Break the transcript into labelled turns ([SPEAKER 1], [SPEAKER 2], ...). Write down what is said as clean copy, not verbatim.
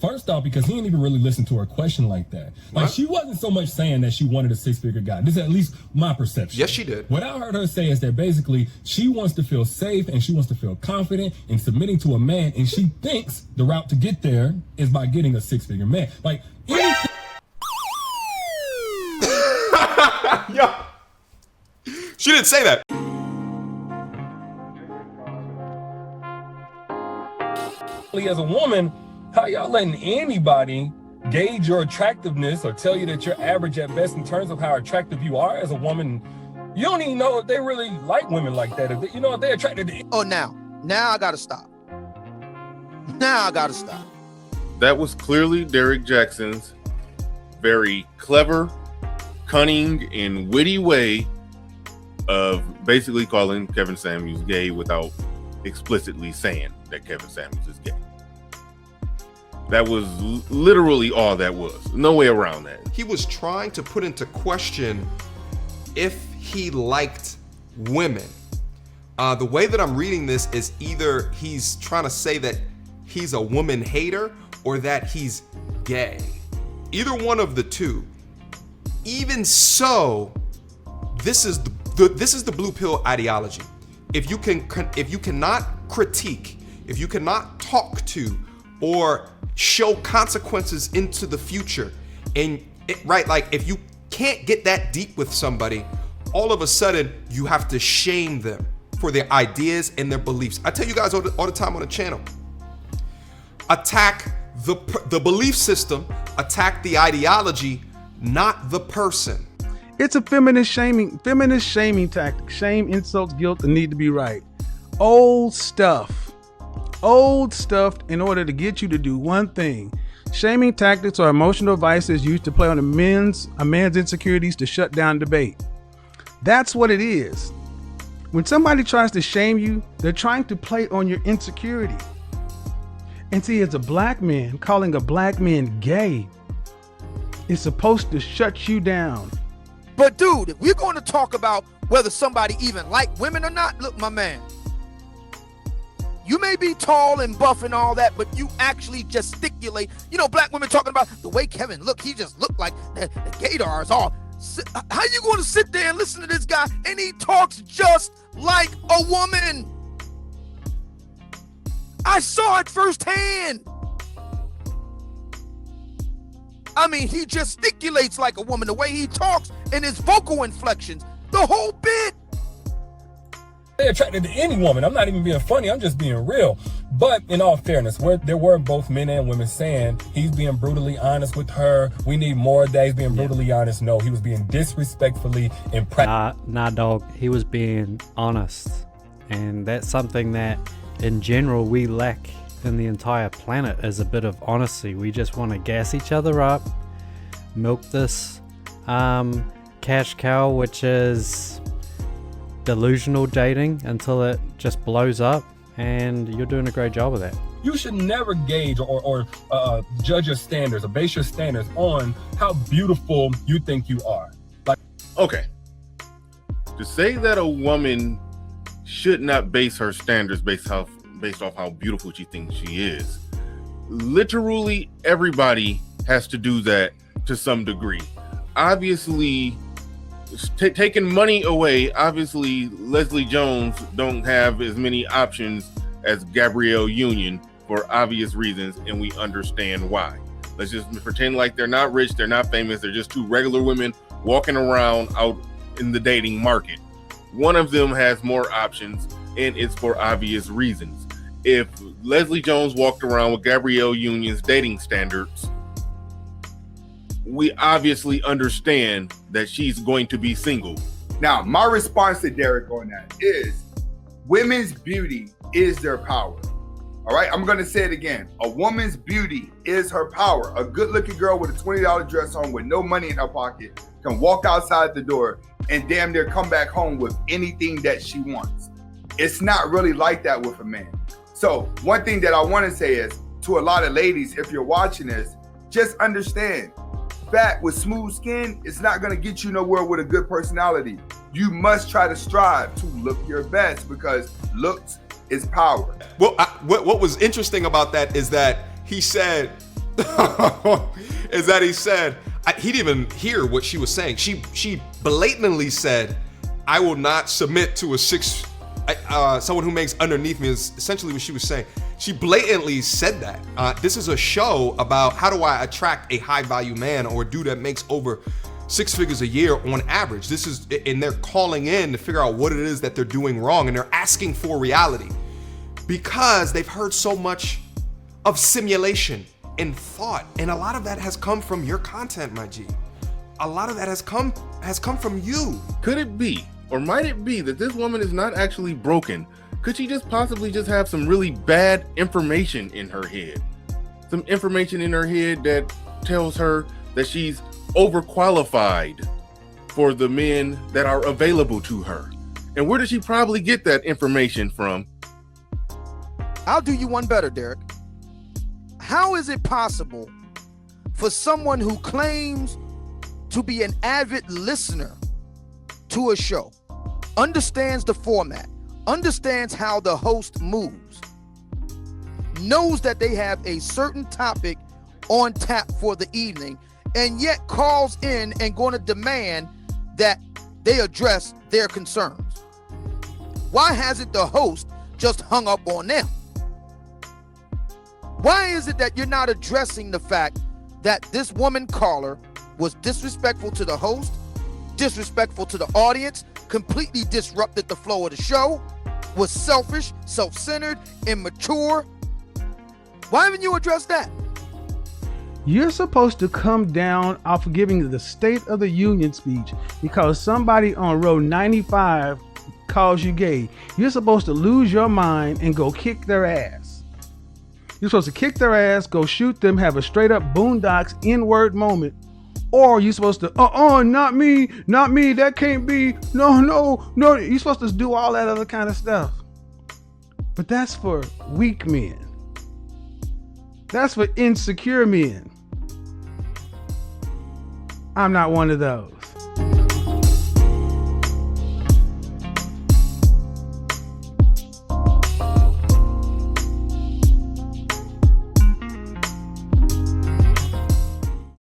[SPEAKER 1] First off, because he didn't even really listen to her question like that. Like,
[SPEAKER 2] What?
[SPEAKER 1] she wasn't so much saying that she wanted a six-figure guy. This is at least my perception.
[SPEAKER 2] Yes, she did.
[SPEAKER 1] What I heard her say is that basically she wants to feel safe and she wants to feel confident in submitting to a man, and she thinks the route to get there is by getting a six-figure man. Like, anything.
[SPEAKER 2] Yo. She didn't say that.
[SPEAKER 1] As a woman, how y'all letting anybody gauge your attractiveness or tell you that you're average at best in terms of how attractive you are as a woman? You don't even know if they really like women like that. If they, you know, if they're attracted to.
[SPEAKER 3] Oh, now I gotta stop. Now I gotta stop.
[SPEAKER 4] That was clearly Derrick Jaxn's very clever, cunning, and witty way of basically calling Kevin Samuels gay without explicitly saying that Kevin Samuels is gay. That was literally all that was. No way around that.
[SPEAKER 2] He was trying to put into question if he liked women. The way that I'm reading this is either he's trying to say that he's a woman hater or that he's gay. Either one of the two. Even so, this is the blue pill ideology. If you cannot critique, if you cannot talk to or show consequences into the future, and like if you can't get that deep with somebody, all of a sudden you have to shame them for their ideas and their beliefs. I tell you guys all the time on the channel, attack the belief system, attack the ideology, not the person.
[SPEAKER 5] It's a feminist shaming tactic. Shame, insults, guilt, and need to be right. Old stuff in order to get you to do one thing. Shaming tactics are emotional devices used to play on a man's insecurities to shut down debate. That's what it is. When somebody tries to shame you, they're trying to play on your insecurity. And see, as a black man, calling a black man gay is supposed to shut you down.
[SPEAKER 3] But dude, if we're going to talk about whether somebody even like women or not, look, my man, you may be tall and buff and all that, but you actually gesticulate. You know, black women talking about the way Kevin looked, he just looked like the gaydars all. How you going to sit there and listen to this guy and he talks just like a woman? I saw it firsthand. I mean, he gesticulates like a woman, the way he talks and his vocal inflections, the whole bit.
[SPEAKER 1] They're attracted to any woman. I'm not even being funny. I'm just being real. But in all fairness, there were both men and women saying he's being brutally honest with her. We need more of that. He's being brutally honest. No, he was being disrespectfully and
[SPEAKER 6] Nah, dog. He was being honest. And that's something that, in general, we lack in the entire planet is a bit of honesty. We just want to gas each other up, milk this cash cow, which is delusional dating until it just blows up, and you're doing a great job of that.
[SPEAKER 1] You should never gauge or judge your standards or base your standards on how beautiful you think you are. Like,
[SPEAKER 4] Okay. To say that a woman should not base her standards based off how beautiful she thinks she is. Literally everybody has to do that to some degree. Obviously, taking money away, obviously Leslie Jones don't have as many options as Gabrielle Union for obvious reasons, and we understand why. Let's just pretend like they're not rich, they're not famous, they're just two regular women walking around out in the dating market. One of them has more options, and it's for obvious reasons. If Leslie Jones walked around with Gabrielle Union's dating standards, we obviously understand that she's going to be single.
[SPEAKER 7] Now, my response to Derrick on that is women's beauty is their power. All right, I'm going to say it again. A woman's beauty is her power. A good-looking girl with a $20 dress on with no money in her pocket can walk outside the door and damn near come back home with anything that she wants. It's not really like that with a man. So one thing that I want to say is to a lot of ladies, if you're watching this, just understand, fat with smooth skin, it's not going to get you nowhere with a good personality. You must try to strive to look your best because looks is power.
[SPEAKER 2] Well, what was interesting about that is that he said is that he said, he didn't even hear what she was saying. She blatantly said, I will not submit to someone who makes underneath me, is essentially what she was saying. She blatantly said that. This is a show about how do I attract a high value man or a dude that makes over 6 figures a year on average. And they're calling in to figure out what it is that they're doing wrong, and they're asking for reality because they've heard so much of simulation and thought, and a lot of that has come from your content, my G. A lot of that has come from you.
[SPEAKER 4] Could it be, or might it be, that this woman is not actually broken? Could she just possibly just have some really bad information in her head? Some information in her head that tells her that she's overqualified for the men that are available to her. And where does she probably get that information from?
[SPEAKER 3] I'll do you one better, Derrick. How is it possible for someone who claims to be an avid listener to a show, understands the format, understands how the host moves, knows that they have a certain topic on tap for the evening, and yet calls in and going to demand that they address their concerns? Why hasn't the host just hung up on them? Why is it that you're not addressing the fact that this woman caller was disrespectful to the host, disrespectful to the audience, completely disrupted the flow of the show, was selfish, self-centered, immature? Why haven't you addressed that?
[SPEAKER 5] You're supposed to come down off of giving the State of the Union speech because somebody on row 95 calls you gay. You're supposed to lose your mind and go kick their ass. You're supposed to kick their ass, go shoot them, have a straight up Boondocks N-word moment. Or you're supposed to, not me, that can't be, no. You're supposed to do all that other kind of stuff. But that's for weak men. That's for insecure men. I'm not one of those.